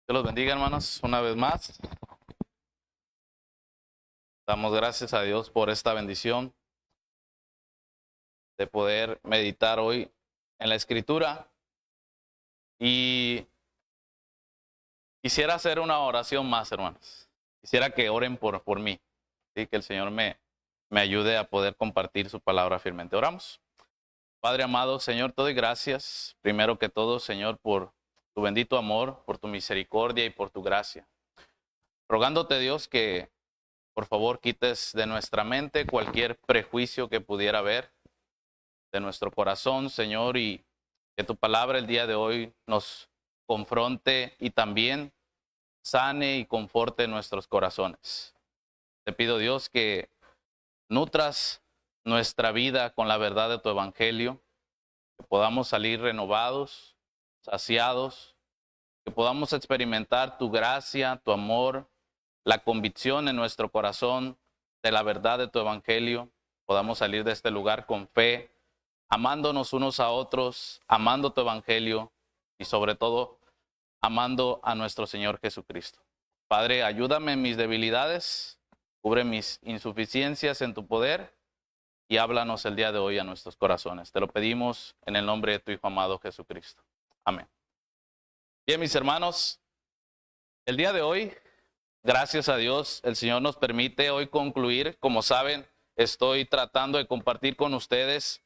Dios los bendiga, hermanos, una vez más. Damos gracias a Dios por esta bendición de poder meditar hoy en la Escritura. Y quisiera hacer una oración más, hermanos. Quisiera que oren por mí, ¿sí? Que el Señor me ayude a poder compartir su palabra fielmente. Oramos. Padre amado, Señor, te doy gracias, primero que todo, Señor, por tu bendito amor, por tu misericordia y por tu gracia. Rogándote, Dios, que por favor quites de nuestra mente cualquier prejuicio que pudiera haber, de nuestro corazón, Señor, y que tu palabra el día de hoy nos confronte y también sane y conforte nuestros corazones. Te pido, Dios, que nutras nuestra vida con la verdad de tu evangelio, que podamos salir renovados, saciados, que podamos experimentar tu gracia, tu amor, la convicción en nuestro corazón de la verdad de tu evangelio. Podamos salir de este lugar con fe, amándonos unos a otros, amando tu evangelio y sobre todo amando a nuestro Señor Jesucristo. Padre, ayúdame en mis debilidades, cubre mis insuficiencias en tu poder y háblanos el día de hoy a nuestros corazones. Te lo pedimos en el nombre de tu Hijo amado Jesucristo. Amén. Bien, mis hermanos, el día de hoy, gracias a Dios, el Señor nos permite hoy concluir. Como saben, estoy tratando de compartir con ustedes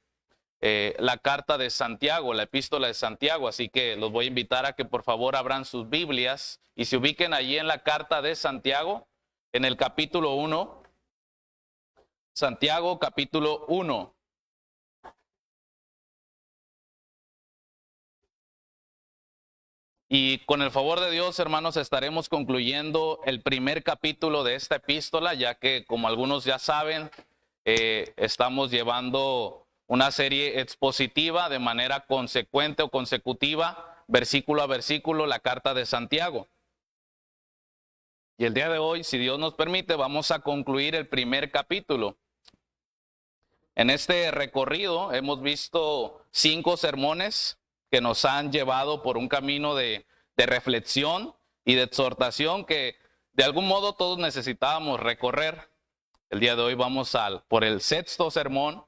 la carta de Santiago, la epístola de Santiago, así que los voy a invitar a que por favor abran sus Biblias y se ubiquen allí en la carta de Santiago, en el capítulo 1, Santiago capítulo 1. Y con el favor de Dios, hermanos, estaremos concluyendo el primer capítulo de esta epístola, ya que, como algunos ya saben, estamos llevando una serie expositiva de manera consecuente o consecutiva, versículo a versículo, la carta de Santiago. Y el día de hoy, si Dios nos permite, vamos a concluir el primer capítulo. En este recorrido hemos visto 5 sermones que nos han llevado por un camino de reflexión y de exhortación que de algún modo todos necesitábamos recorrer. El día de hoy vamos por el 6º sermón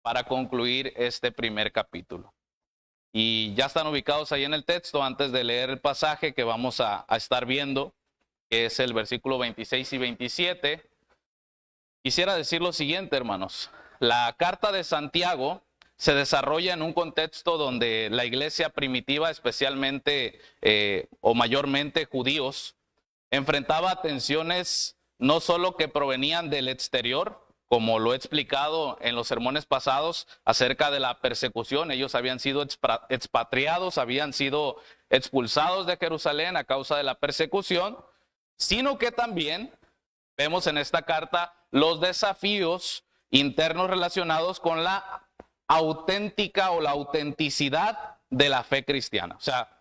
para concluir este primer capítulo. Y ya están ubicados ahí en el texto antes de leer el pasaje que vamos a estar viendo, que es el versículo 26 y 27. Quisiera decir lo siguiente, hermanos. La carta de Santiago se desarrolla en un contexto donde la iglesia primitiva, especialmente o mayormente judíos, enfrentaba tensiones no solo que provenían del exterior, como lo he explicado en los sermones pasados acerca de la persecución. Ellos habían sido expatriados, habían sido expulsados de Jerusalén a causa de la persecución, sino que también vemos en esta carta los desafíos internos relacionados con la auténtica o la autenticidad de la fe cristiana. O sea,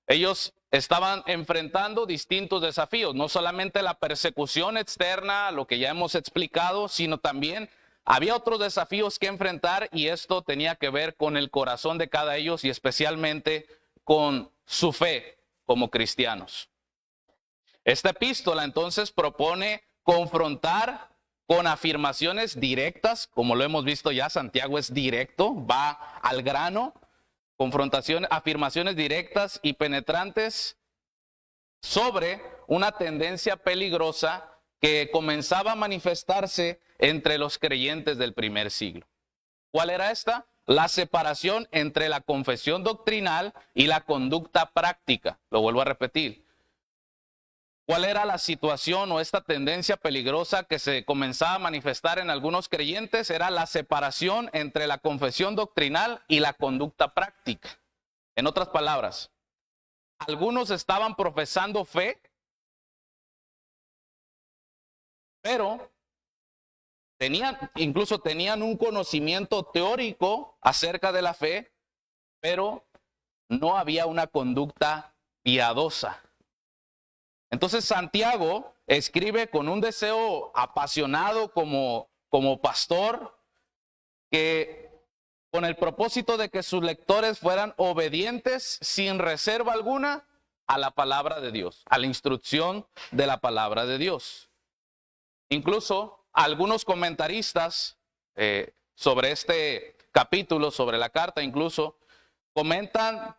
ellos estaban enfrentando distintos desafíos, no solamente la persecución externa, lo que ya hemos explicado, sino también había otros desafíos que enfrentar, y esto tenía que ver con el corazón de cada ellos y especialmente con su fe como cristianos. Esta epístola entonces propone confrontar con afirmaciones directas, como lo hemos visto ya, Santiago es directo, va al grano, afirmaciones directas y penetrantes sobre una tendencia peligrosa que comenzaba a manifestarse entre los creyentes del primer siglo. ¿Cuál era esta? La separación entre la confesión doctrinal y la conducta práctica. Lo vuelvo a repetir. ¿Cuál era la situación o esta tendencia peligrosa que se comenzaba a manifestar en algunos creyentes? Era la separación entre la confesión doctrinal y la conducta práctica. En otras palabras, algunos estaban profesando fe, pero incluso tenían un conocimiento teórico acerca de la fe, pero no había una conducta piadosa. Entonces Santiago escribe con un deseo apasionado como pastor, que con el propósito de que sus lectores fueran obedientes sin reserva alguna a la palabra de Dios, a la instrucción de la palabra de Dios. Incluso algunos comentaristas sobre este capítulo, sobre la carta, incluso comentan,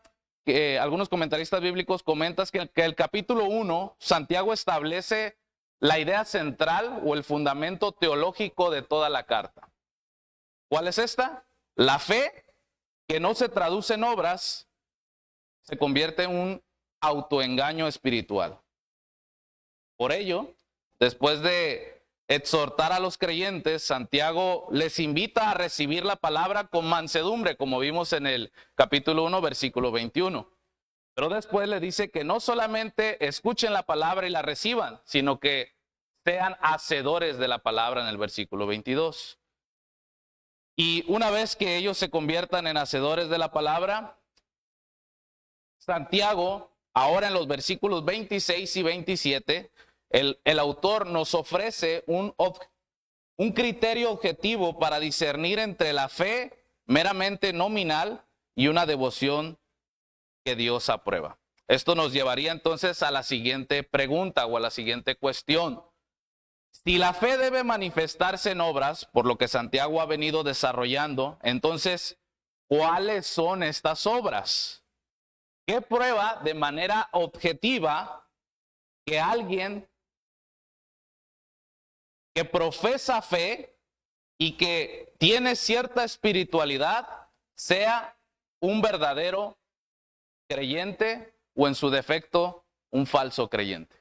algunos comentaristas bíblicos comentan que el capítulo 1, Santiago establece la idea central o el fundamento teológico de toda la carta. ¿Cuál es esta? La fe que no se traduce en obras se convierte en un autoengaño espiritual. Por ello, después de exhortar a los creyentes, Santiago les invita a recibir la palabra con mansedumbre, como vimos en el capítulo 1, versículo 21. Pero después le dice que no solamente escuchen la palabra y la reciban, sino que sean hacedores de la palabra en el versículo 22. Y una vez que ellos se conviertan en hacedores de la palabra, Santiago, ahora en los versículos 26 y 27, el autor nos ofrece un criterio objetivo para discernir entre la fe meramente nominal y una devoción que Dios aprueba. Esto nos llevaría entonces a la siguiente pregunta o a la siguiente cuestión. Si la fe debe manifestarse en obras, por lo que Santiago ha venido desarrollando, entonces, ¿cuáles son estas obras? ¿Qué prueba de manera objetiva que alguien que profesa fe y que tiene cierta espiritualidad sea un verdadero creyente o en su defecto un falso creyente?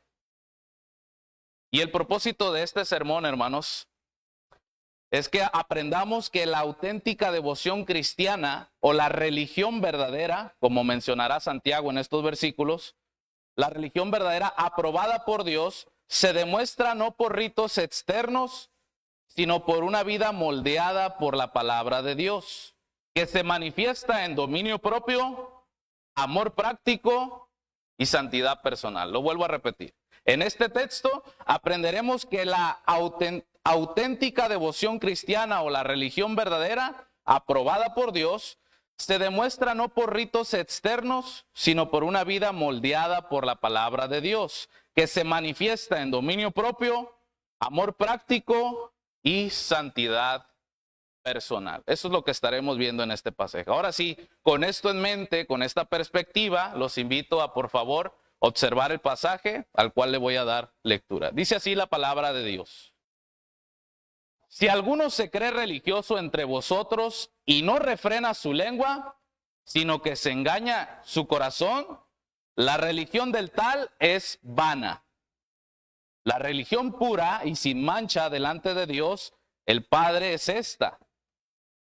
Y el propósito de este sermón, hermanos, es que aprendamos que la auténtica devoción cristiana o la religión verdadera, como mencionará Santiago en estos versículos, la religión verdadera aprobada por Dios se demuestra no por ritos externos, sino por una vida moldeada por la palabra de Dios, que se manifiesta en dominio propio, amor práctico y santidad personal. Lo vuelvo a repetir. En este texto aprenderemos que la auténtica devoción cristiana o la religión verdadera, aprobada por Dios, se demuestra no por ritos externos, sino por una vida moldeada por la palabra de Dios, que se manifiesta en dominio propio, amor práctico y santidad personal. Eso es lo que estaremos viendo en este pasaje. Ahora sí, con esto en mente, con esta perspectiva, los invito a, por favor, observar el pasaje al cual le voy a dar lectura. Dice así la palabra de Dios. Si alguno se cree religioso entre vosotros y no refrena su lengua, sino que se engaña su corazón, la religión del tal es vana. La religión pura y sin mancha delante de Dios, el Padre, es esta: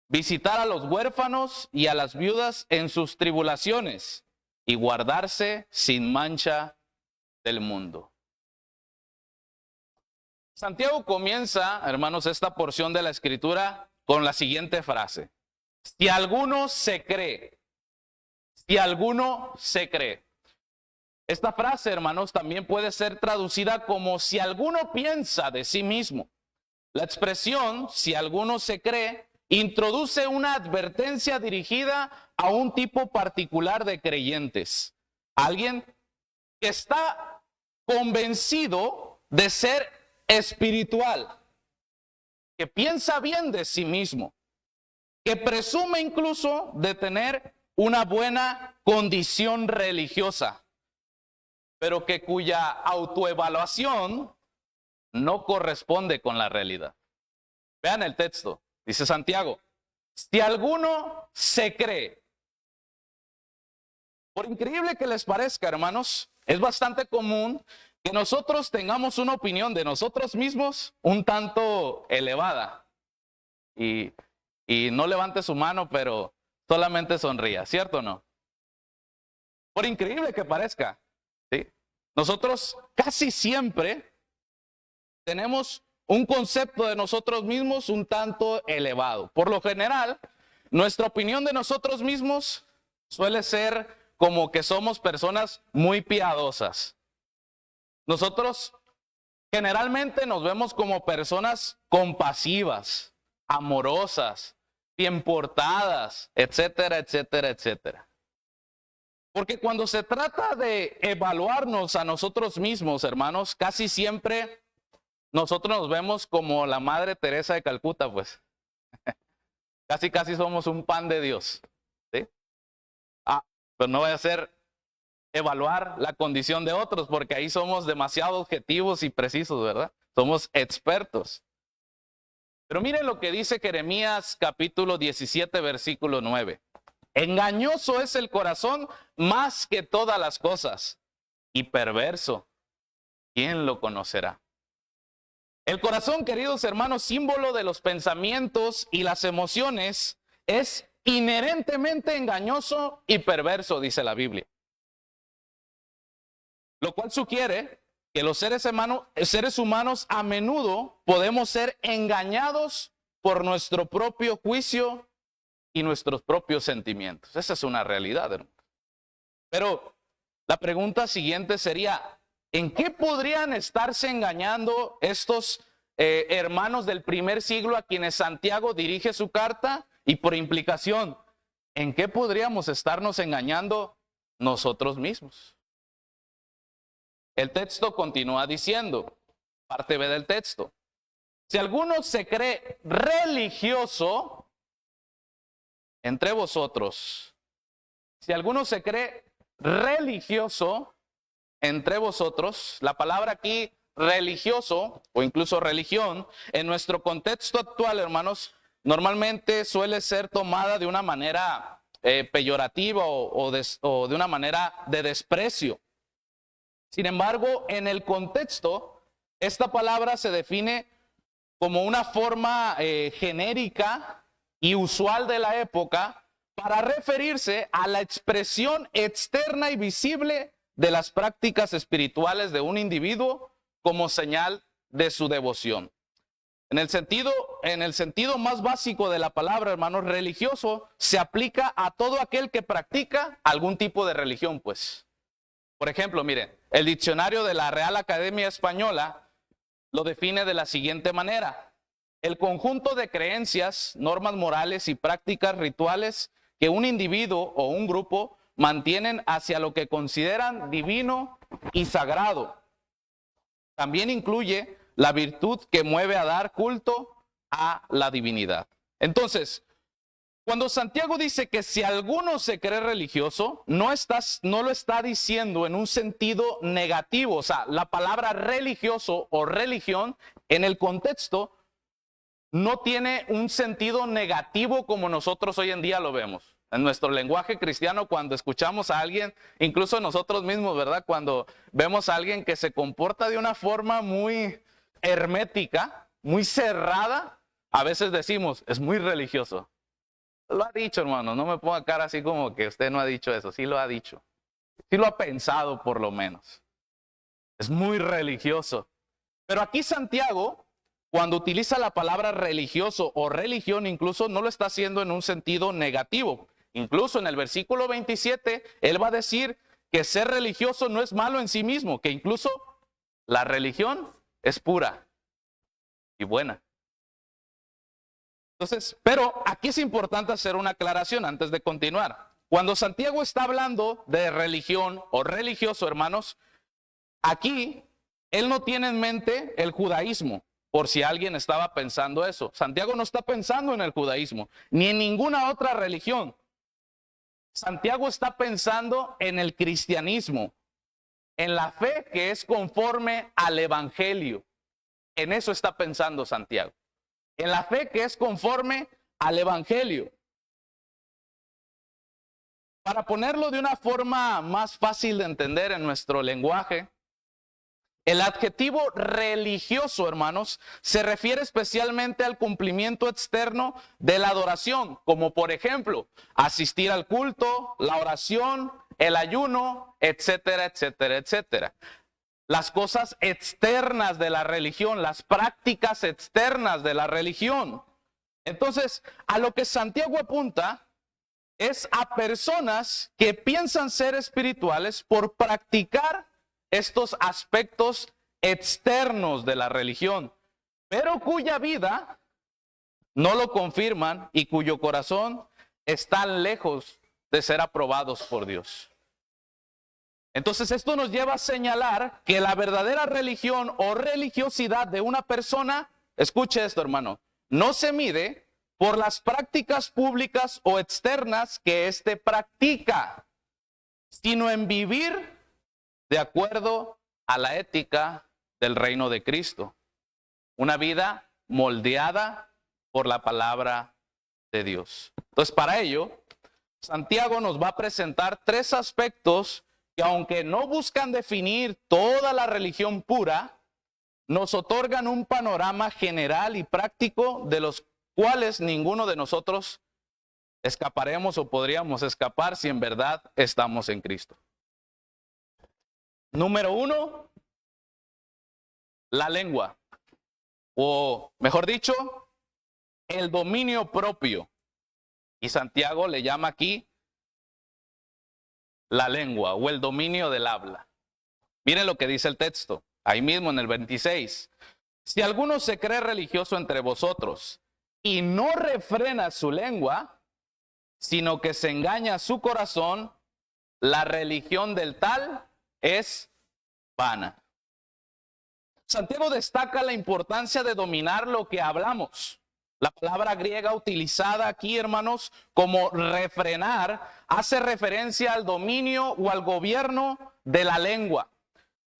visitar a los huérfanos y a las viudas en sus tribulaciones y guardarse sin mancha del mundo. Santiago comienza, hermanos, esta porción de la Escritura con la siguiente frase: si alguno se cree. Si alguno se cree. Esta frase, hermanos, también puede ser traducida como si alguno piensa de sí mismo. La expresión si alguno se cree introduce una advertencia dirigida a un tipo particular de creyentes. Alguien que está convencido de ser espiritual, que piensa bien de sí mismo, que presume incluso de tener una buena condición religiosa, pero que cuya autoevaluación no corresponde con la realidad. Vean el texto, dice Santiago: si alguno se cree. Por increíble que les parezca, hermanos, es bastante común que nosotros tengamos una opinión de nosotros mismos un tanto elevada. Y no levante su mano, pero solamente sonría, ¿cierto o no? Por increíble que parezca, ¿sí? Nosotros casi siempre tenemos un concepto de nosotros mismos un tanto elevado. Por lo general, nuestra opinión de nosotros mismos suele ser como que somos personas muy piadosas. Nosotros generalmente nos vemos como personas compasivas, amorosas, bien portadas, etcétera, etcétera, etcétera. Porque cuando se trata de evaluarnos a nosotros mismos, hermanos, casi siempre nosotros nos vemos como la Madre Teresa de Calcuta, pues. Casi somos un pan de Dios. ¿Sí? Pero no voy a hacer evaluar la condición de otros, porque ahí somos demasiado objetivos y precisos, ¿verdad? Somos expertos. Pero miren lo que dice Jeremías capítulo 17, versículo 9. Engañoso es el corazón más que todas las cosas, y perverso, ¿quién lo conocerá? El corazón, queridos hermanos, símbolo de los pensamientos y las emociones, es inherentemente engañoso y perverso, dice la Biblia. Lo cual sugiere que los seres humanos a menudo podemos ser engañados por nuestro propio juicio y nuestros propios sentimientos. Esa es una realidad, hermano. Pero la pregunta siguiente sería, ¿en qué podrían estarse engañando estos hermanos del primer siglo a quienes Santiago dirige su carta? Y por implicación, ¿en qué podríamos estarnos engañando nosotros mismos? El texto continúa diciendo, parte B del texto, si alguno se cree religioso entre vosotros, si alguno se cree religioso entre vosotros, la palabra aquí religioso o incluso religión, en nuestro contexto actual, hermanos, normalmente suele ser tomada de una manera peyorativa o de una manera de desprecio. Sin embargo, en el contexto, esta palabra se define como una forma genérica y usual de la época para referirse a la expresión externa y visible de las prácticas espirituales de un individuo como señal de su devoción. En el sentido más básico de la palabra, hermanos, religioso se aplica a todo aquel que practica algún tipo de religión, pues. Por ejemplo, miren, el diccionario de la Real Academia Española lo define de la siguiente manera: el conjunto de creencias, normas morales y prácticas rituales que un individuo o un grupo mantienen hacia lo que consideran divino y sagrado. También incluye la virtud que mueve a dar culto a la divinidad. Entonces, cuando Santiago dice que si alguno se cree religioso, no lo está diciendo en un sentido negativo. O sea, la palabra religioso o religión en el contexto no tiene un sentido negativo como nosotros hoy en día lo vemos. En nuestro lenguaje cristiano, cuando escuchamos a alguien, incluso nosotros mismos, ¿verdad? Cuando vemos a alguien que se comporta de una forma muy hermética, muy cerrada, a veces decimos, es muy religioso. Lo ha dicho, hermano, no me ponga cara así como que usted no ha dicho eso, sí lo ha dicho. Sí lo ha pensado por lo menos. Es muy religioso. Pero aquí Santiago, cuando utiliza la palabra religioso o religión, incluso no lo está haciendo en un sentido negativo. Incluso en el versículo 27, él va a decir que ser religioso no es malo en sí mismo, que incluso la religión es pura y buena. Entonces, pero aquí es importante hacer una aclaración antes de continuar. Cuando Santiago está hablando de religión o religioso, hermanos, aquí él no tiene en mente el judaísmo, por si alguien estaba pensando eso. Santiago no está pensando en el judaísmo, ni en ninguna otra religión. Santiago está pensando en el cristianismo, en la fe que es conforme al evangelio. En eso está pensando Santiago. En la fe que es conforme al evangelio. Para ponerlo de una forma más fácil de entender en nuestro lenguaje, el adjetivo religioso, hermanos, se refiere especialmente al cumplimiento externo de la adoración, como por ejemplo, asistir al culto, la oración, el ayuno, etcétera, etcétera, etcétera. Las cosas externas de la religión, las prácticas externas de la religión. Entonces, a lo que Santiago apunta es a personas que piensan ser espirituales por practicar estos aspectos externos de la religión, pero cuya vida no lo confirman y cuyo corazón están lejos de ser aprobados por Dios. Entonces esto nos lleva a señalar que la verdadera religión o religiosidad de una persona, escuche esto hermano, no se mide por las prácticas públicas o externas que éste practica, sino en vivir de acuerdo a la ética del reino de Cristo. Una vida moldeada por la palabra de Dios. Entonces, para ello, Santiago nos va a presentar tres aspectos que, aunque no buscan definir toda la religión pura, nos otorgan un panorama general y práctico de los cuales ninguno de nosotros escaparemos o podríamos escapar si en verdad estamos en Cristo. Número 1, la lengua, o mejor dicho, el dominio propio. Y Santiago le llama aquí la lengua o el dominio del habla. Miren lo que dice el texto, ahí mismo en el 26. Si alguno se cree religioso entre vosotros y no refrena su lengua, sino que se engaña a su corazón, la religión del tal es vana. Santiago destaca la importancia de dominar lo que hablamos. La palabra griega utilizada aquí, hermanos, como refrenar, hace referencia al dominio o al gobierno de la lengua.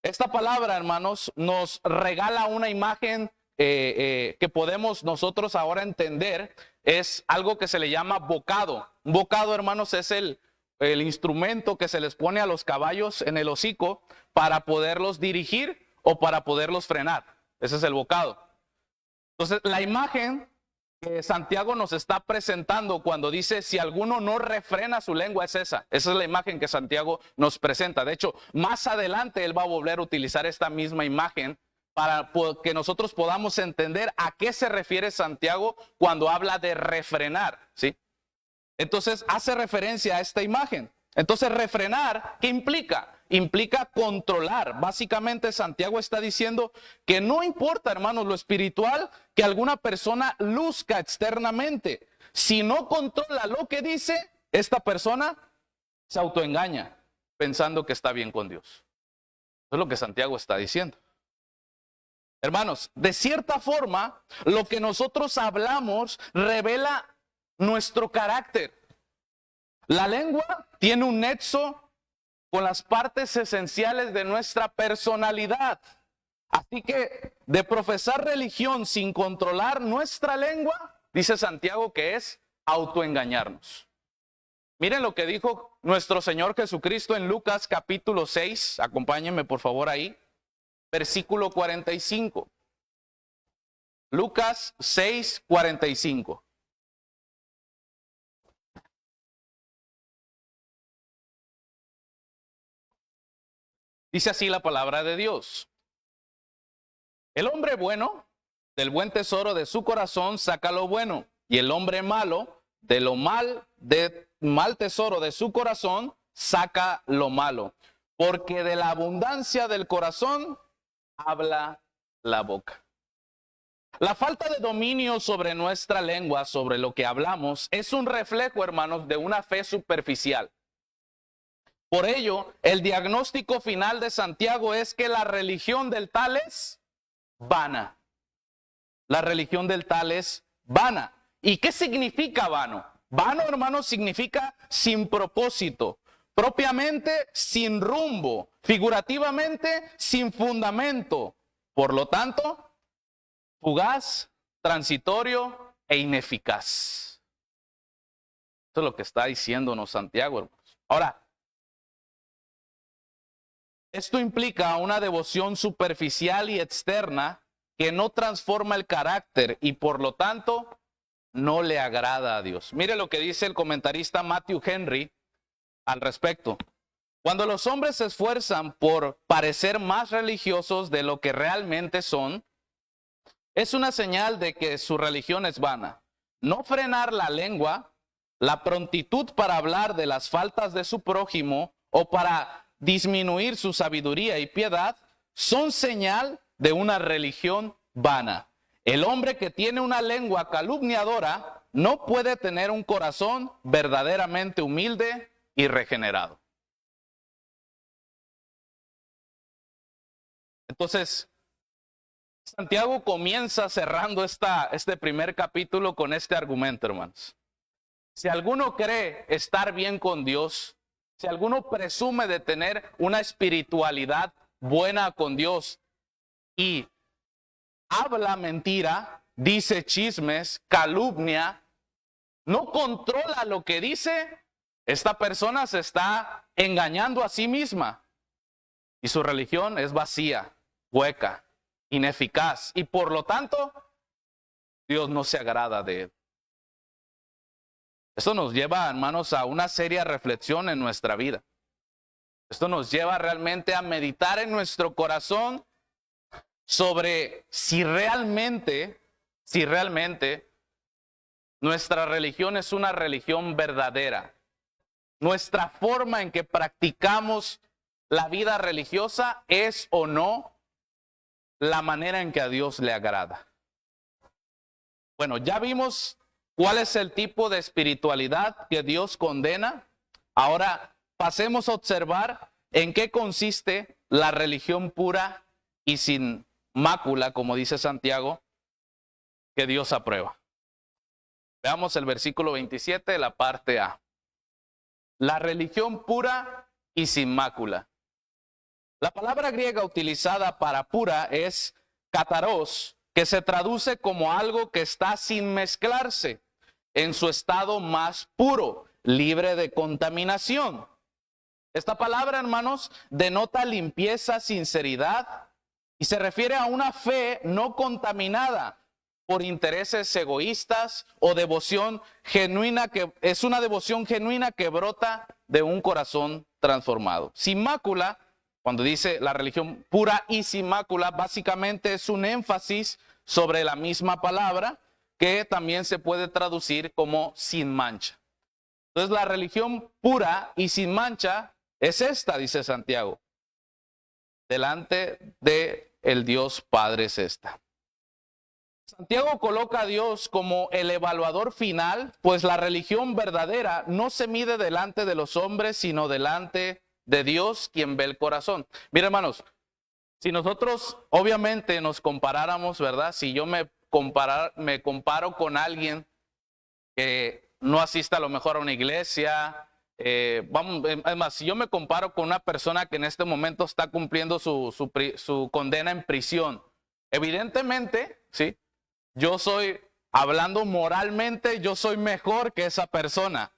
Esta palabra, hermanos, nos regala una imagen que podemos nosotros ahora entender. Es algo que se le llama bocado. Un bocado, hermanos, es el instrumento que se les pone a los caballos en el hocico para poderlos dirigir o para poderlos frenar. Ese es el bocado. Entonces, la imagen que Santiago nos está presentando cuando dice si alguno no refrena su lengua es esa. Esa es la imagen que Santiago nos presenta. De hecho, más adelante él va a volver a utilizar esta misma imagen para que nosotros podamos entender a qué se refiere Santiago cuando habla de refrenar, ¿sí? Entonces hace referencia a esta imagen. Entonces refrenar, ¿qué implica? Implica controlar. Básicamente Santiago está diciendo que no importa, hermanos, lo espiritual que alguna persona luzca externamente. Si no controla lo que dice, esta persona se autoengaña pensando que está bien con Dios. Eso es lo que Santiago está diciendo. Hermanos, de cierta forma, lo que nosotros hablamos revela nuestro carácter. La lengua tiene un nexo con las partes esenciales de nuestra personalidad. Así que de profesar religión sin controlar nuestra lengua, dice Santiago que es autoengañarnos. Miren lo que dijo nuestro Señor Jesucristo en Lucas capítulo 6. Acompáñenme por favor ahí. Versículo 45. Lucas 6, 45. Dice así la palabra de Dios. El hombre bueno, del buen tesoro de su corazón saca lo bueno, y el hombre malo, del mal tesoro de su corazón, saca lo malo. Porque de la abundancia del corazón habla la boca. La falta de dominio sobre nuestra lengua, sobre lo que hablamos, es un reflejo, hermanos, de una fe superficial. Por ello, el diagnóstico final de Santiago es que la religión del tal es vana. La religión del tal es vana. ¿Y qué significa vano? Vano, hermanos, significa sin propósito, propiamente sin rumbo, figurativamente sin fundamento. Por lo tanto, fugaz, transitorio e ineficaz. Esto es lo que está diciéndonos Santiago, hermanos. Ahora, esto implica una devoción superficial y externa que no transforma el carácter y por lo tanto no le agrada a Dios. Mire lo que dice el comentarista Matthew Henry al respecto. Cuando los hombres se esfuerzan por parecer más religiosos de lo que realmente son, es una señal de que su religión es vana. No frenar la lengua, la prontitud para hablar de las faltas de su prójimo o para disminuir su sabiduría y piedad, son señal de una religión vana. El hombre que tiene una lengua calumniadora no puede tener un corazón verdaderamente humilde y regenerado. Entonces, Santiago comienza cerrando este primer capítulo con este argumento, hermanos. Si alguno cree estar bien con Dios, si alguno presume de tener una espiritualidad buena con Dios y habla mentira, dice chismes, calumnia, no controla lo que dice, esta persona se está engañando a sí misma y su religión es vacía, hueca, ineficaz y por lo tanto Dios no se agrada de él. Esto nos lleva, hermanos, a una seria reflexión en nuestra vida. Esto nos lleva realmente a meditar en nuestro corazón sobre si realmente nuestra religión es una religión verdadera. Nuestra forma en que practicamos la vida religiosa es o no la manera en que a Dios le agrada. Bueno, ya vimos cuál es el tipo de espiritualidad que Dios condena. Ahora pasemos a observar en qué consiste la religión pura y sin mácula, como dice Santiago, que Dios aprueba. Veamos el versículo 27, la parte A. La religión pura y sin mácula. La palabra griega utilizada para pura es kataros, que se traduce como algo que está sin mezclarse, en su estado más puro, libre de contaminación. Esta palabra, hermanos, denota limpieza, sinceridad y se refiere a una fe no contaminada por intereses egoístas o devoción genuina, que es una devoción genuina que brota de un corazón transformado. Sin mácula, cuando dice la religión pura y sin mácula, básicamente es un énfasis sobre la misma palabra que también se puede traducir como sin mancha. Entonces la religión pura y sin mancha es esta, dice Santiago. Delante de el Dios Padre es esta. Santiago coloca a Dios como el evaluador final, pues la religión verdadera no se mide delante de los hombres, sino delante de Dios, quien ve el corazón. Mira, hermanos, si nosotros obviamente nos comparáramos, ¿verdad? Si yo me comparo con alguien que no asiste a lo mejor a una iglesia, además, si yo me comparo con una persona que en este momento está cumpliendo su condena en prisión, evidentemente, ¿sí? Yo soy, hablando moralmente, yo soy mejor que esa persona,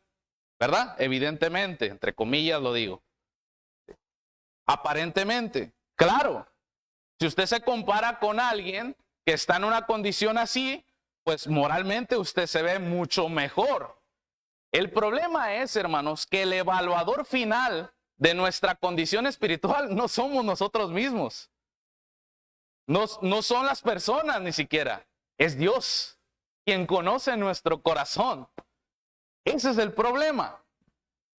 ¿verdad? Evidentemente, entre comillas lo digo. Aparentemente, claro, si usted se compara con alguien que está en una condición así, pues moralmente usted se ve mucho mejor. El problema es, hermanos, que el evaluador final de nuestra condición espiritual no somos nosotros mismos. No son las personas ni siquiera. Es Dios quien conoce nuestro corazón. Ese es el problema.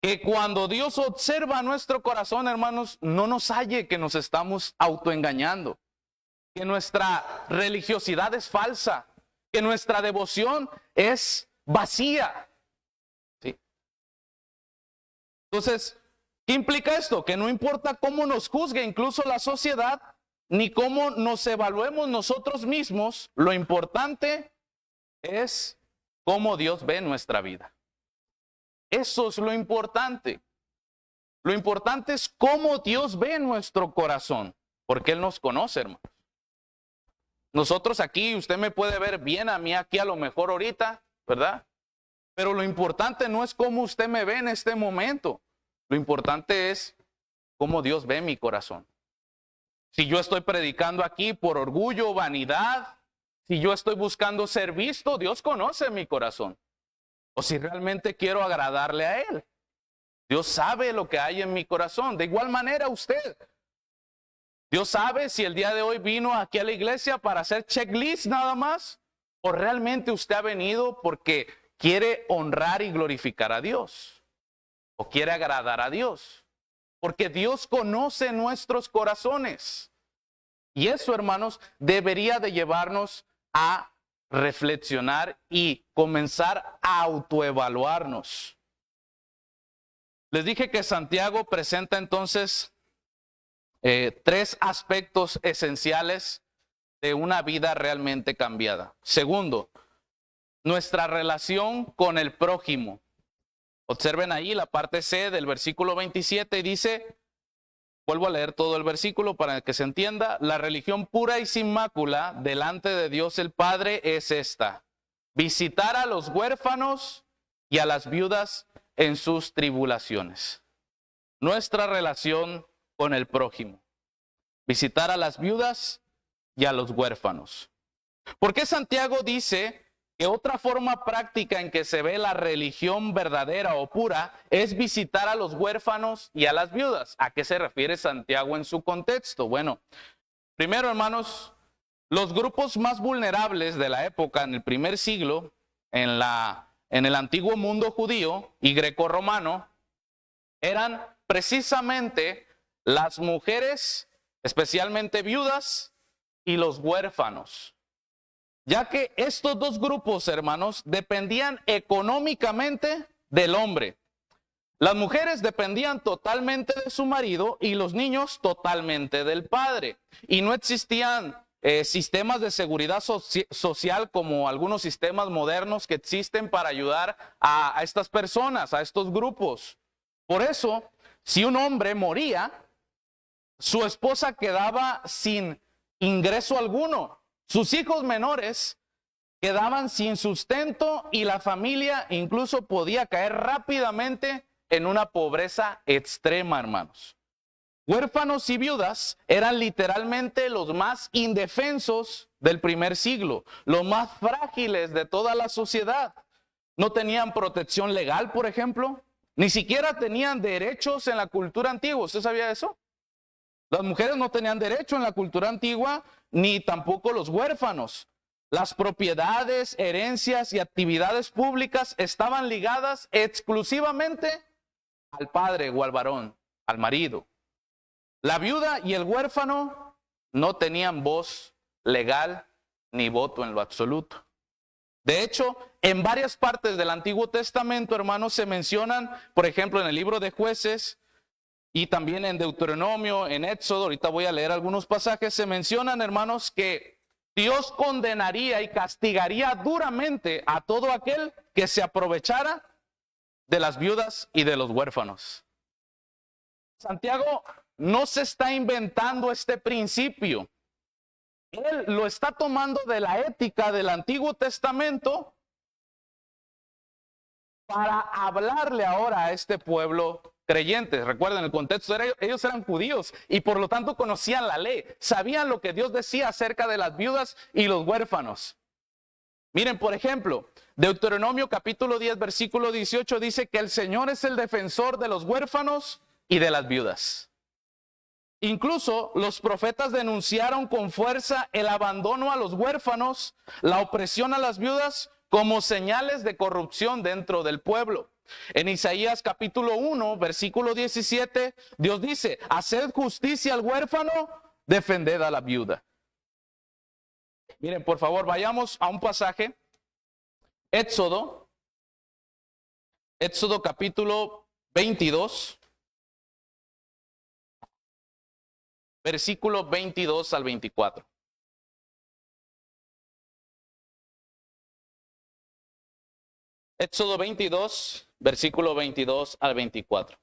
Que cuando Dios observa nuestro corazón, hermanos, no nos halle que nos estamos autoengañando. Que nuestra religiosidad es falsa. Que nuestra devoción es vacía. ¿Sí? Entonces, ¿qué implica esto? Que no importa cómo nos juzgue incluso la sociedad, ni cómo nos evaluemos nosotros mismos, lo importante es cómo Dios ve nuestra vida. Eso es lo importante. Lo importante es cómo Dios ve nuestro corazón, porque Él nos conoce, hermanos. Nosotros aquí, usted me puede ver bien a mí aquí a lo mejor ahorita, ¿verdad? Pero lo importante no es cómo usted me ve en este momento. Lo importante es cómo Dios ve mi corazón. Si yo estoy predicando aquí por orgullo, vanidad, si yo estoy buscando ser visto, Dios conoce mi corazón. O si realmente quiero agradarle a Él. Dios sabe lo que hay en mi corazón. De igual manera usted. Dios sabe si el día de hoy vino aquí a la iglesia para hacer checklist nada más. O realmente usted ha venido porque quiere honrar y glorificar a Dios. O quiere agradar a Dios. Porque Dios conoce nuestros corazones. Y eso, hermanos, debería de llevarnos a reflexionar y comenzar a autoevaluarnos. Les dije que Santiago presenta entonces tres aspectos esenciales de una vida realmente cambiada. Segundo, nuestra relación con el prójimo. Observen ahí la parte C del versículo 27 y dice, vuelvo a leer todo el versículo para que se entienda, la religión pura y sin mácula delante de Dios el Padre es esta: visitar a los huérfanos y a las viudas en sus tribulaciones. Nuestra relación con el prójimo. Visitar a las viudas y a los huérfanos. ¿Por qué Santiago dice que otra forma práctica en que se ve la religión verdadera o pura es visitar a los huérfanos y a las viudas? ¿A qué se refiere Santiago en su contexto? Bueno, primero, hermanos, los grupos más vulnerables de la época en el primer siglo, en el antiguo mundo judío y grecorromano, eran precisamente las mujeres, especialmente viudas, y los huérfanos. Ya que estos dos grupos, hermanos, dependían económicamente del hombre. Las mujeres dependían totalmente de su marido y los niños totalmente del padre. Y no existían sistemas de seguridad social como algunos sistemas modernos que existen para ayudar a estas personas, a estos grupos. Por eso, si un hombre moría, su esposa quedaba sin ingreso alguno. Sus hijos menores quedaban sin sustento y la familia incluso podía caer rápidamente en una pobreza extrema, hermanos. Huérfanos y viudas eran literalmente los más indefensos del primer siglo, los más frágiles de toda la sociedad. No tenían protección legal, por ejemplo, ni siquiera tenían derechos en la cultura antigua. ¿Usted sabía eso? Las mujeres no tenían derecho en la cultura antigua, ni tampoco los huérfanos. Las propiedades, herencias y actividades públicas estaban ligadas exclusivamente al padre o al varón, al marido. La viuda y el huérfano no tenían voz legal ni voto en lo absoluto. De hecho, en varias partes del Antiguo Testamento, hermanos, se mencionan, por ejemplo, en el libro de Jueces, y también en Deuteronomio, en Éxodo, ahorita voy a leer algunos pasajes, se mencionan, hermanos, que Dios condenaría y castigaría duramente a todo aquel que se aprovechara de las viudas y de los huérfanos. Santiago no se está inventando este principio. Él lo está tomando de la ética del Antiguo Testamento para hablarle ahora a este pueblo creyentes. Recuerden, el contexto era, ellos eran judíos y por lo tanto conocían la ley, sabían lo que Dios decía acerca de las viudas y los huérfanos. Miren, por ejemplo, Deuteronomio capítulo 10, versículo 18 dice que el Señor es el defensor de los huérfanos y de las viudas. Incluso los profetas denunciaron con fuerza el abandono a los huérfanos, la opresión a las viudas como señales de corrupción dentro del pueblo. En Isaías capítulo 1, versículo 17, Dios dice, haced justicia al huérfano, defended a la viuda. Miren, por favor, vayamos a un pasaje. Éxodo capítulo 22, versículo 22 al 24. Éxodo 22, versículo 22 al 24.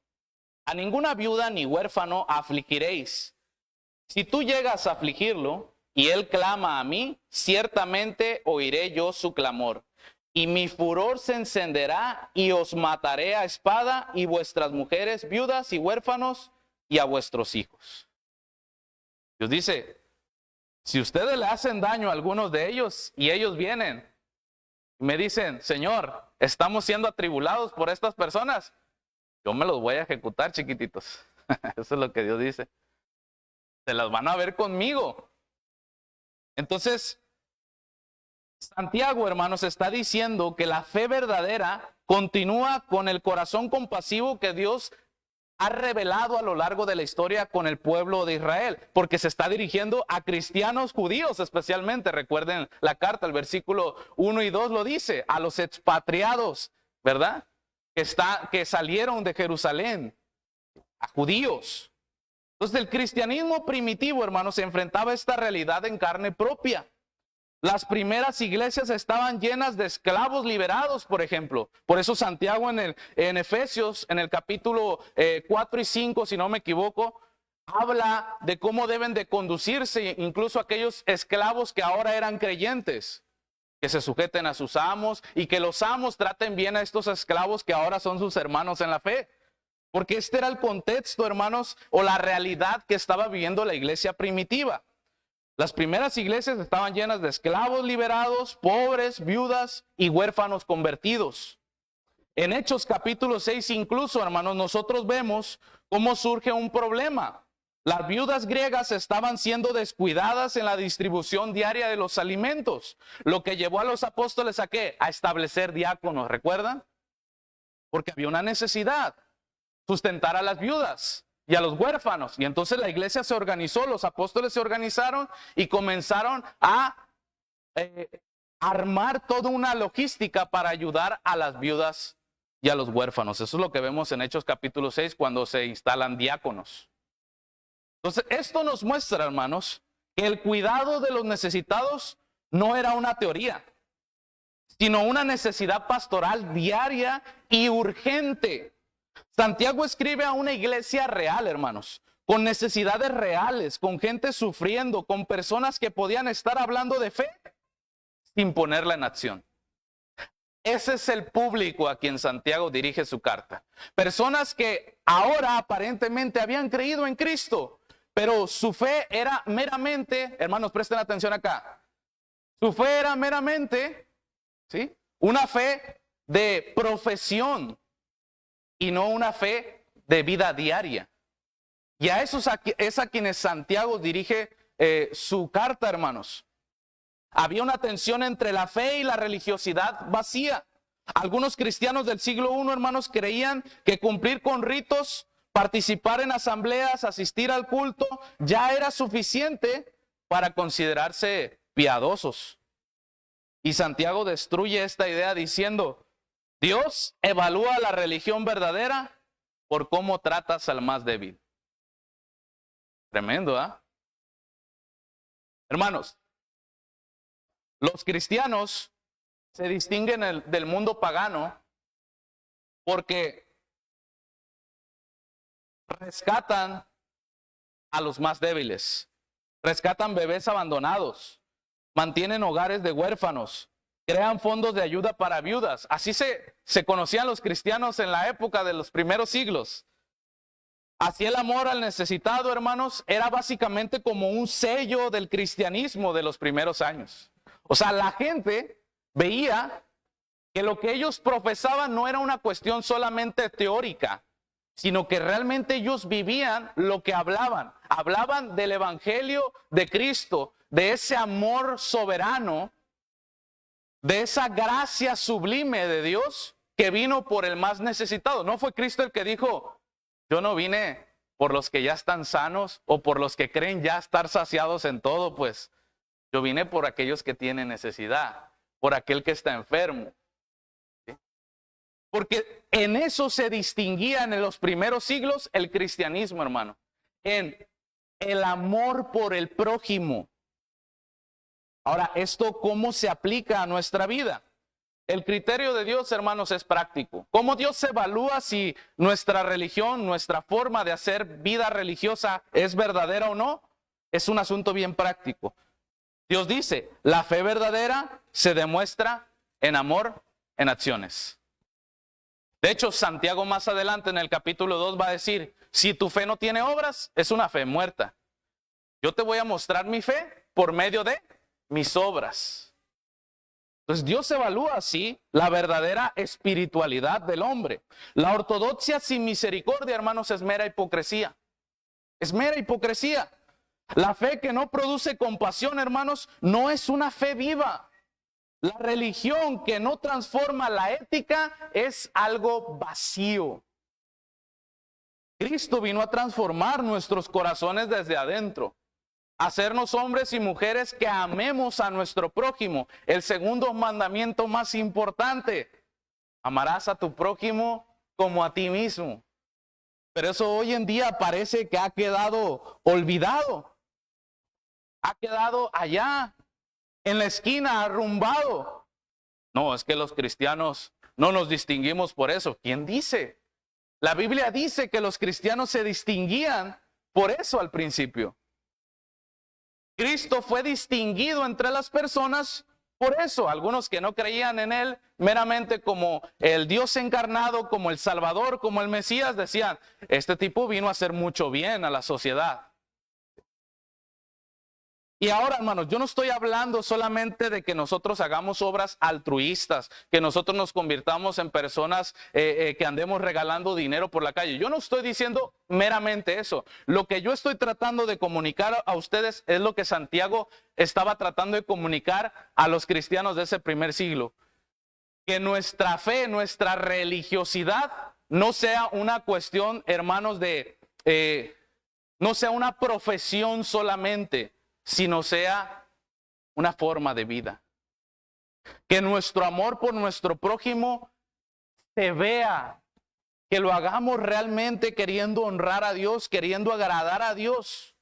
A ninguna viuda ni huérfano afligiréis. Si tú llegas a afligirlo y él clama a mí, ciertamente oiré yo su clamor. Y mi furor se encenderá y os mataré a espada y vuestras mujeres, viudas y huérfanos y a vuestros hijos. Dios dice, si ustedes le hacen daño a algunos de ellos y ellos vienen y me dicen, Señor, estamos siendo atribulados por estas personas, yo me los voy a ejecutar, chiquititos. Eso es lo que Dios dice. Se las van a ver conmigo. Entonces, Santiago, hermanos, está diciendo que la fe verdadera continúa con el corazón compasivo que Dios ha revelado a lo largo de la historia con el pueblo de Israel, porque se está dirigiendo a cristianos judíos especialmente. Recuerden la carta, el versículo 1 y 2 lo dice, a los expatriados, ¿verdad? Que salieron de Jerusalén, a judíos. Entonces el cristianismo primitivo, hermanos, se enfrentaba a esta realidad en carne propia. Las iglesias estaban llenas de esclavos liberados, por ejemplo. Por eso Santiago en Efesios, en el capítulo 4 y 5, si no me equivoco, habla de cómo deben de conducirse incluso aquellos esclavos que ahora eran creyentes, que se sujeten a sus amos y que los amos traten bien a estos esclavos que ahora son sus hermanos en la fe. Porque este era el contexto, hermanos, o la realidad que estaba viviendo la iglesia primitiva. Las primeras iglesias estaban llenas de esclavos liberados, pobres, viudas y huérfanos convertidos. En Hechos capítulo 6 incluso, hermanos, nosotros vemos cómo surge un problema. Las viudas griegas estaban siendo descuidadas en la distribución diaria de los alimentos, lo que llevó a los apóstoles ¿a qué? A establecer diáconos, ¿recuerdan? Porque había una necesidad, sustentar a las viudas y a los huérfanos. Y entonces la iglesia se organizó, los apóstoles se organizaron y comenzaron a armar toda una logística para ayudar a las viudas y a los huérfanos. Eso es lo que vemos en Hechos capítulo 6 cuando se instalan diáconos. Entonces esto nos muestra, hermanos, que el cuidado de los necesitados no era una teoría, sino una necesidad pastoral diaria y urgente. Santiago escribe a una iglesia real, hermanos, con necesidades reales, con gente sufriendo, con personas que podían estar hablando de fe sin ponerla en acción. Ese es el público a quien Santiago dirige su carta. Personas que ahora aparentemente habían creído en Cristo, pero su fe era meramente, hermanos, presten atención acá, su fe era meramente, ¿sí?, una fe de profesión y no una fe de vida diaria. Y a esos es a quienes Santiago dirige su carta, hermanos. Había una tensión entre la fe y la religiosidad vacía. Algunos cristianos del siglo I, hermanos, creían que cumplir con ritos, participar en asambleas, asistir al culto, ya era suficiente para considerarse piadosos. Y Santiago destruye esta idea diciendo: Dios evalúa la religión verdadera por cómo tratas al más débil. Tremendo, ¿ah? Hermanos, los cristianos se distinguen del mundo pagano porque rescatan a los más débiles, rescatan bebés abandonados, mantienen hogares de huérfanos, crean fondos de ayuda para viudas. Así se conocían los cristianos en la época de los primeros siglos. Así el amor al necesitado, hermanos, era básicamente como un sello del cristianismo de los primeros años. O sea, la gente veía que lo que ellos profesaban no era una cuestión solamente teórica, sino que realmente ellos vivían lo que hablaban. Hablaban del evangelio de Cristo, de ese amor soberano, de esa gracia sublime de Dios que vino por el más necesitado. ¿No fue Cristo el que dijo: yo no vine por los que ya están sanos o por los que creen ya estar saciados en todo? Pues yo vine por aquellos que tienen necesidad, por aquel que está enfermo. ¿Sí? Porque en eso se distinguía en los primeros siglos el cristianismo, hermano, en el amor por el prójimo. Ahora, ¿esto cómo se aplica a nuestra vida? El criterio de Dios, hermanos, es práctico. ¿Cómo Dios evalúa si nuestra religión, nuestra forma de hacer vida religiosa es verdadera o no? Es un asunto bien práctico. Dios dice: la fe verdadera se demuestra en amor, en acciones. De hecho, Santiago más adelante en el capítulo 2 va a decir: si tu fe no tiene obras, es una fe muerta. Yo te voy a mostrar mi fe por medio de mis obras. Entonces Dios evalúa así la verdadera espiritualidad del hombre. La ortodoxia sin misericordia, hermanos, es mera hipocresía. Es mera hipocresía. La fe que no produce compasión, hermanos, no es una fe viva. La religión que no transforma la ética es algo vacío. Cristo vino a transformar nuestros corazones desde adentro, hacernos hombres y mujeres que amemos a nuestro prójimo. El segundo mandamiento más importante: amarás a tu prójimo como a ti mismo. Pero eso hoy en día parece que ha quedado olvidado. Ha quedado allá, en la esquina, arrumbado. No, es que los cristianos no nos distinguimos por eso. ¿Quién dice? La Biblia dice que los cristianos se distinguían por eso al principio. Cristo fue distinguido entre las personas por eso. Algunos que no creían en Él meramente como el Dios encarnado, como el Salvador, como el Mesías, decían, este tipo vino a hacer mucho bien a la sociedad. Y ahora, hermanos, yo no estoy hablando solamente de que nosotros hagamos obras altruistas, que nosotros nos convirtamos en personas que andemos regalando dinero por la calle. Yo no estoy diciendo meramente eso. Lo que yo estoy tratando de comunicar a ustedes es lo que Santiago estaba tratando de comunicar a los cristianos de ese primer siglo. Que nuestra fe, nuestra religiosidad no sea una cuestión, hermanos, no sea una profesión solamente, sino sea una forma de vida. Que nuestro amor por nuestro prójimo se vea, que lo hagamos realmente queriendo honrar a Dios, queriendo agradar a Dios.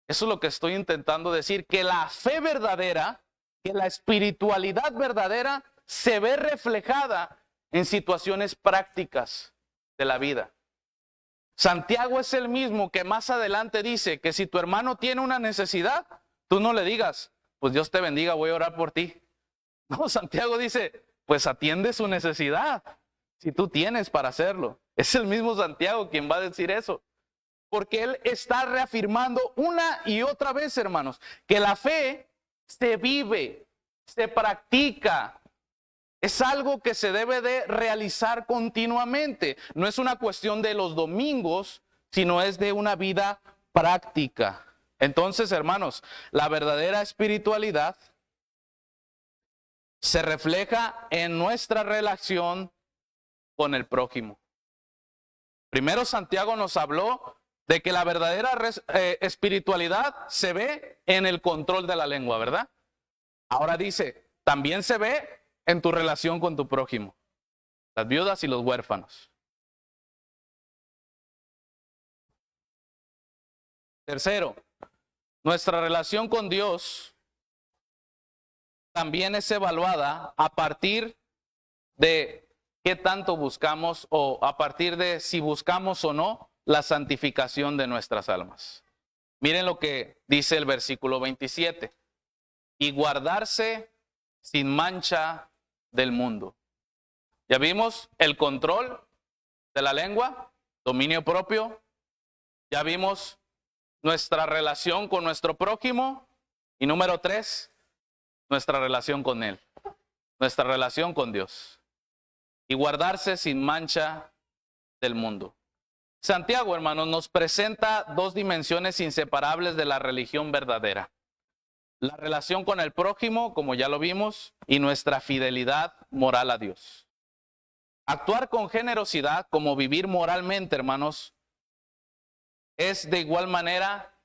Eso es lo que estoy intentando decir, que la fe verdadera, que la espiritualidad verdadera se ve reflejada en situaciones prácticas de la vida. Santiago es el mismo que más adelante dice que si tu hermano tiene una necesidad, tú no le digas, pues Dios te bendiga, voy a orar por ti. No, Santiago dice, pues atiende su necesidad, si tú tienes para hacerlo. Es el mismo Santiago quien va a decir eso. Porque él está reafirmando una y otra vez, hermanos, que la fe se vive, se practica. Es algo que se debe de realizar continuamente. No es una cuestión de los domingos, sino es de una vida práctica. Entonces, hermanos, la verdadera espiritualidad se refleja en nuestra relación con el prójimo. Primero, Santiago nos habló de que la verdadera espiritualidad se ve en el control de la lengua, ¿verdad? Ahora dice, también se ve en tu relación con tu prójimo, las viudas y los huérfanos. Tercero, nuestra relación con Dios también es evaluada a partir de qué tanto buscamos o a partir de si buscamos o no la santificación de nuestras almas. Miren lo que dice el versículo 27. Y guardarse sin mancha del mundo. Ya vimos el control de la lengua, dominio propio. Ya vimos nuestra relación con nuestro prójimo. Y número 3, nuestra relación con Él. Nuestra relación con Dios. Y guardarse sin mancha del mundo. Santiago, hermanos, nos presenta dos dimensiones inseparables de la religión verdadera. La relación con el prójimo, como ya lo vimos, y nuestra fidelidad moral a Dios. Actuar con generosidad, como vivir moralmente, hermanos, es de igual manera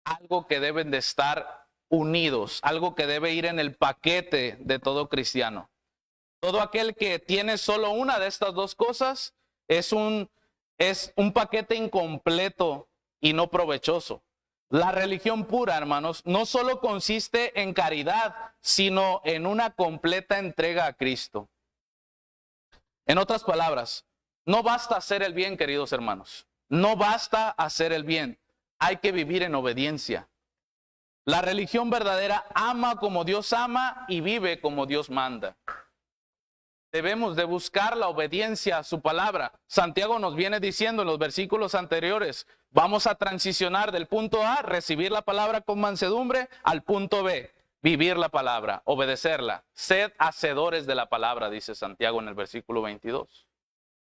algo que deben de estar unidos, algo que debe ir en el paquete de todo cristiano. Todo aquel que tiene solo una de estas dos cosas es un paquete incompleto y no provechoso. La religión pura, hermanos, no solo consiste en caridad, sino en una completa entrega a Cristo. En otras palabras, no basta hacer el bien, queridos hermanos. No basta hacer el bien. Hay que vivir en obediencia. La religión verdadera ama como Dios ama y vive como Dios manda. Debemos de buscar la obediencia a su palabra. Santiago nos viene diciendo en los versículos anteriores, vamos a transicionar del punto A, recibir la palabra con mansedumbre, al punto B, vivir la palabra, obedecerla. Sed hacedores de la palabra, dice Santiago en el versículo 22.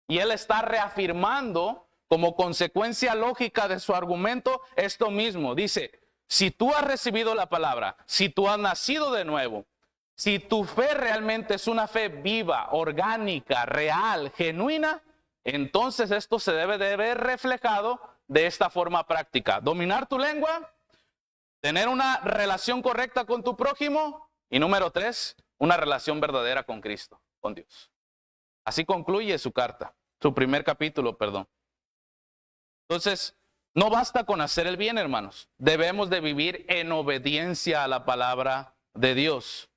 Y él está reafirmando como consecuencia lógica de su argumento esto mismo. Dice, si tú has recibido la palabra, si tú has nacido de nuevo, si tu fe realmente es una fe viva, orgánica, real, genuina, entonces esto se debe de ver reflejado de esta forma práctica. Dominar tu lengua, tener una relación correcta con tu prójimo y número 3, una relación verdadera con Cristo, con Dios. Así concluye su carta. Su primer capítulo, perdón. Entonces, no basta con hacer el bien, hermanos. Debemos de vivir en obediencia a la palabra de Dios.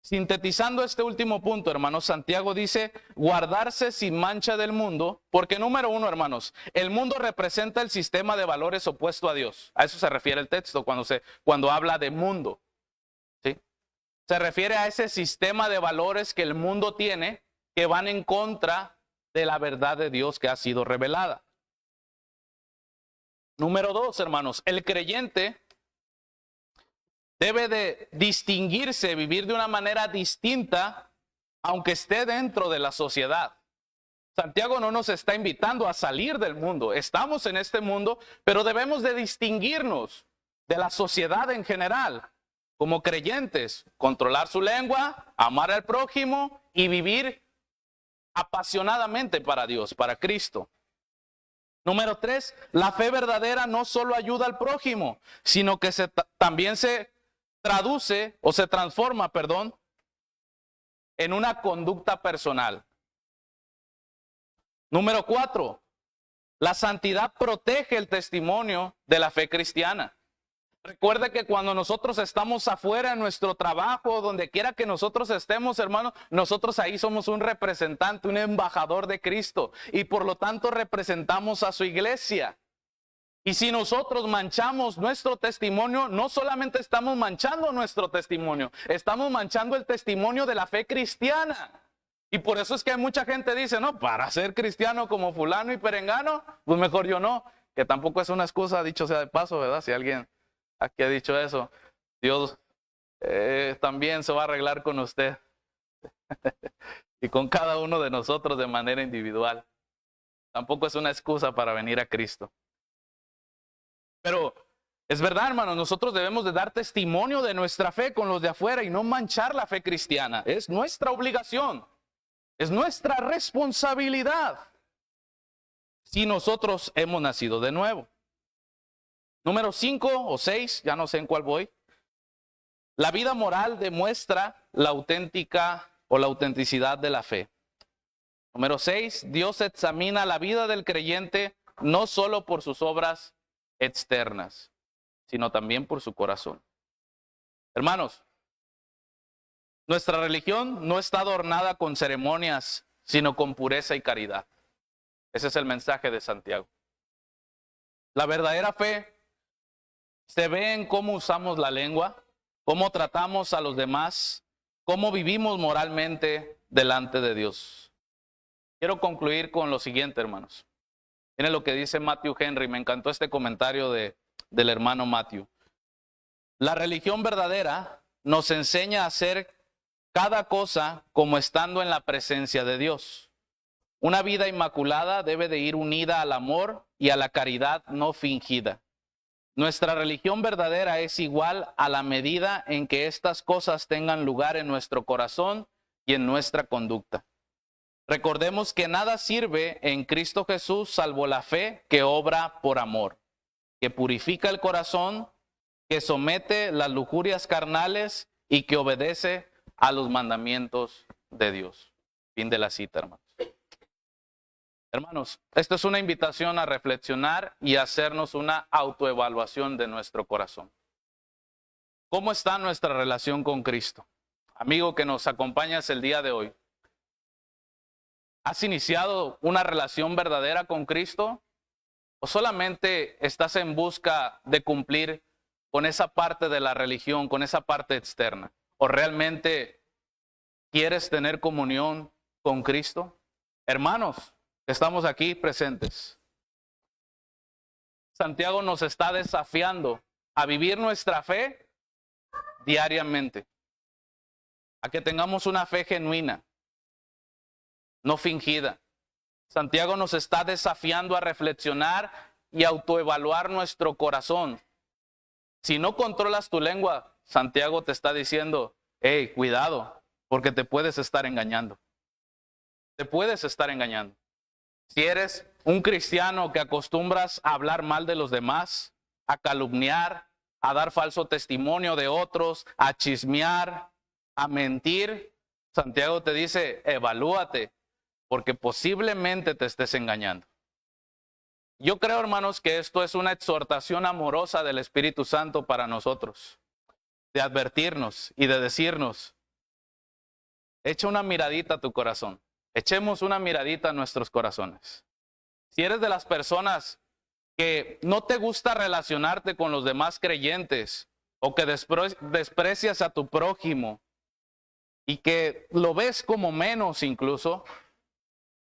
Sintetizando este último punto, hermanos, Santiago dice, guardarse sin mancha del mundo, porque número uno, hermanos, el mundo representa el sistema de valores opuesto a Dios. A eso se refiere el texto cuando habla de mundo. ¿Sí? Se refiere a ese sistema de valores que el mundo tiene, que van en contra de la verdad de Dios que ha sido revelada. Número dos, hermanos, el creyente debe de distinguirse, vivir de una manera distinta, aunque esté dentro de la sociedad. Santiago no nos está invitando a salir del mundo. Estamos en este mundo, pero debemos de distinguirnos de la sociedad en general. Como creyentes, controlar su lengua, amar al prójimo y vivir apasionadamente para Dios, para Cristo. Número tres, la fe verdadera no solo ayuda al prójimo, sino que también se traduce o se transforma, en una conducta personal. Número cuatro, la santidad protege el testimonio de la fe cristiana. Recuerde que cuando nosotros estamos afuera en nuestro trabajo, donde quiera que nosotros estemos, hermanos, nosotros ahí somos un representante, un embajador de Cristo y por lo tanto representamos a su iglesia. Y si nosotros manchamos nuestro testimonio, no solamente estamos manchando nuestro testimonio, estamos manchando el testimonio de la fe cristiana. Y por eso es que mucha gente dice, no, para ser cristiano como fulano y perengano, pues mejor yo no. Que tampoco es una excusa, dicho sea de paso, ¿verdad? Si alguien aquí ha dicho eso, Dios también se va a arreglar con usted y con cada uno de nosotros de manera individual. Tampoco es una excusa para venir a Cristo. Pero es verdad, hermanos, nosotros debemos de dar testimonio de nuestra fe con los de afuera y no manchar la fe cristiana. Es nuestra obligación, es nuestra responsabilidad si nosotros hemos nacido de nuevo. Número 5 o 6, ya no sé en cuál voy. La vida moral demuestra la autenticidad de la fe. Número 6, Dios examina la vida del creyente no solo por sus obras externas, sino también por su corazón. Hermanos, nuestra religión no está adornada con ceremonias, sino con pureza y caridad. Ese es el mensaje de Santiago. La verdadera fe se ve en cómo usamos la lengua, cómo tratamos a los demás, cómo vivimos moralmente delante de Dios. Quiero concluir con lo siguiente, hermanos. Miren lo que dice Matthew Henry. Me encantó este comentario del hermano Matthew. La religión verdadera nos enseña a hacer cada cosa como estando en la presencia de Dios. Una vida inmaculada debe de ir unida al amor y a la caridad no fingida. Nuestra religión verdadera es igual a la medida en que estas cosas tengan lugar en nuestro corazón y en nuestra conducta. Recordemos que nada sirve en Cristo Jesús salvo la fe que obra por amor, que purifica el corazón, que somete las lujurias carnales y que obedece a los mandamientos de Dios. Fin de la cita, hermanos. Hermanos, esta es una invitación a reflexionar y hacernos una autoevaluación de nuestro corazón. ¿Cómo está nuestra relación con Cristo? Amigo que nos acompañas el día de hoy, ¿has iniciado una relación verdadera con Cristo? ¿O solamente estás en busca de cumplir con esa parte de la religión, con esa parte externa? ¿O realmente quieres tener comunión con Cristo? Hermanos, estamos aquí presentes. Santiago nos está desafiando a vivir nuestra fe diariamente, a que tengamos una fe genuina, no fingida. Santiago nos está desafiando a reflexionar y autoevaluar nuestro corazón. Si no controlas tu lengua, Santiago te está diciendo, hey, cuidado, porque te puedes estar engañando. Te puedes estar engañando. Si eres un cristiano que acostumbras a hablar mal de los demás, a calumniar, a dar falso testimonio de otros, a chismear, a mentir, Santiago te dice, evalúate, porque posiblemente te estés engañando. Yo creo, hermanos, que esto es una exhortación amorosa del Espíritu Santo para nosotros, de advertirnos y de decirnos, echa una miradita a tu corazón, echemos una miradita a nuestros corazones. Si eres de las personas que no te gusta relacionarte con los demás creyentes o que desprecias a tu prójimo y que lo ves como menos incluso,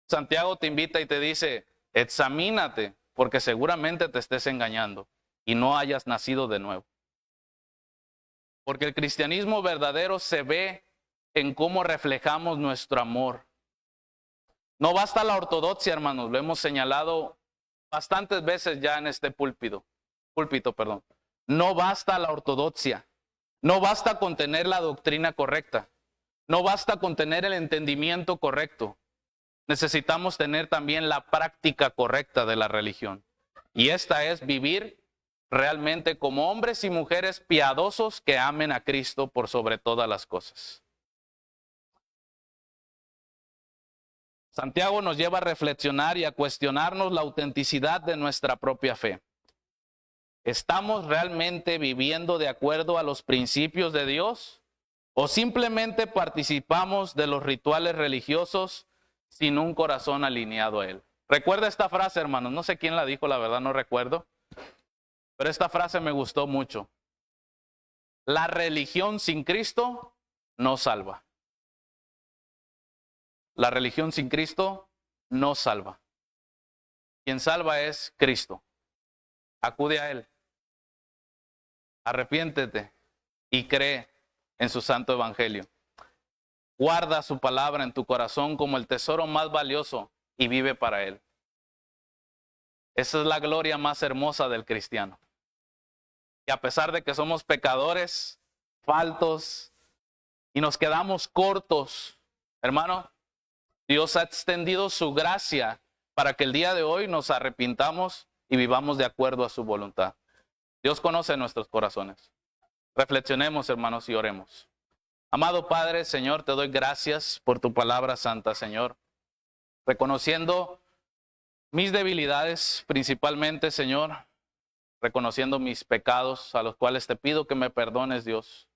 Santiago te invita y te dice, examínate, porque seguramente te estés engañando y no hayas nacido de nuevo. Porque el cristianismo verdadero se ve en cómo reflejamos nuestro amor. No basta la ortodoxia, hermanos, lo hemos señalado bastantes veces ya en este púlpito. No basta la ortodoxia, no basta con tener la doctrina correcta, no basta con tener el entendimiento correcto. Necesitamos tener también la práctica correcta de la religión. Y esta es vivir realmente como hombres y mujeres piadosos que amen a Cristo por sobre todas las cosas. Santiago nos lleva a reflexionar y a cuestionarnos la autenticidad de nuestra propia fe. ¿Estamos realmente viviendo de acuerdo a los principios de Dios? ¿O simplemente participamos de los rituales religiosos sin un corazón alineado a Él? Recuerda esta frase, hermanos, no sé quién la dijo, la verdad no recuerdo, pero esta frase me gustó mucho. La religión sin Cristo no salva. La religión sin Cristo no salva. Quien salva es Cristo. Acude a Él. Arrepiéntete y cree en su santo evangelio. Guarda su palabra en tu corazón como el tesoro más valioso y vive para Él. Esa es la gloria más hermosa del cristiano. Y a pesar de que somos pecadores, faltos y nos quedamos cortos, hermano, Dios ha extendido su gracia para que el día de hoy nos arrepintamos y vivamos de acuerdo a su voluntad. Dios conoce nuestros corazones. Reflexionemos, hermanos, y oremos. Amado Padre, Señor, te doy gracias por tu palabra santa, Señor. Reconociendo mis debilidades, principalmente, Señor, reconociendo mis pecados, a los cuales te pido que me perdones, Dios,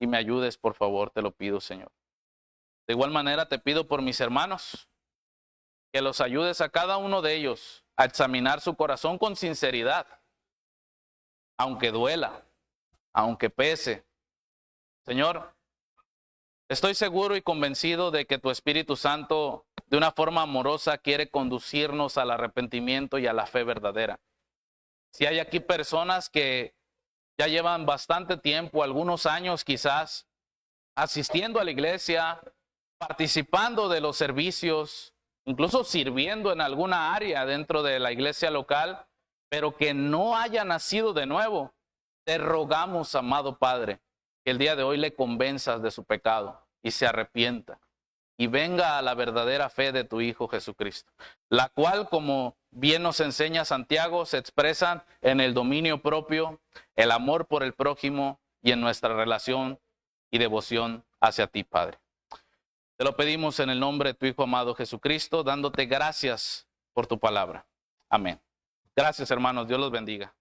y me ayudes, por favor, te lo pido, Señor. De igual manera te pido por mis hermanos, que los ayudes a cada uno de ellos a examinar su corazón con sinceridad, aunque duela, aunque pese. Señor, estoy seguro y convencido de que tu Espíritu Santo, de una forma amorosa, quiere conducirnos al arrepentimiento y a la fe verdadera. Si hay aquí personas que ya llevan bastante tiempo, algunos años quizás, asistiendo a la iglesia, participando de los servicios, incluso sirviendo en alguna área dentro de la iglesia local, pero que no haya nacido de nuevo, te rogamos, amado Padre, que el día de hoy le convenzas de su pecado y se arrepienta y venga a la verdadera fe de tu Hijo Jesucristo, la cual, como bien nos enseña Santiago, se expresan en el dominio propio, el amor por el prójimo y en nuestra relación y devoción hacia ti, Padre. Te lo pedimos en el nombre de tu Hijo amado Jesucristo, dándote gracias por tu palabra. Amén. Gracias, hermanos. Dios los bendiga.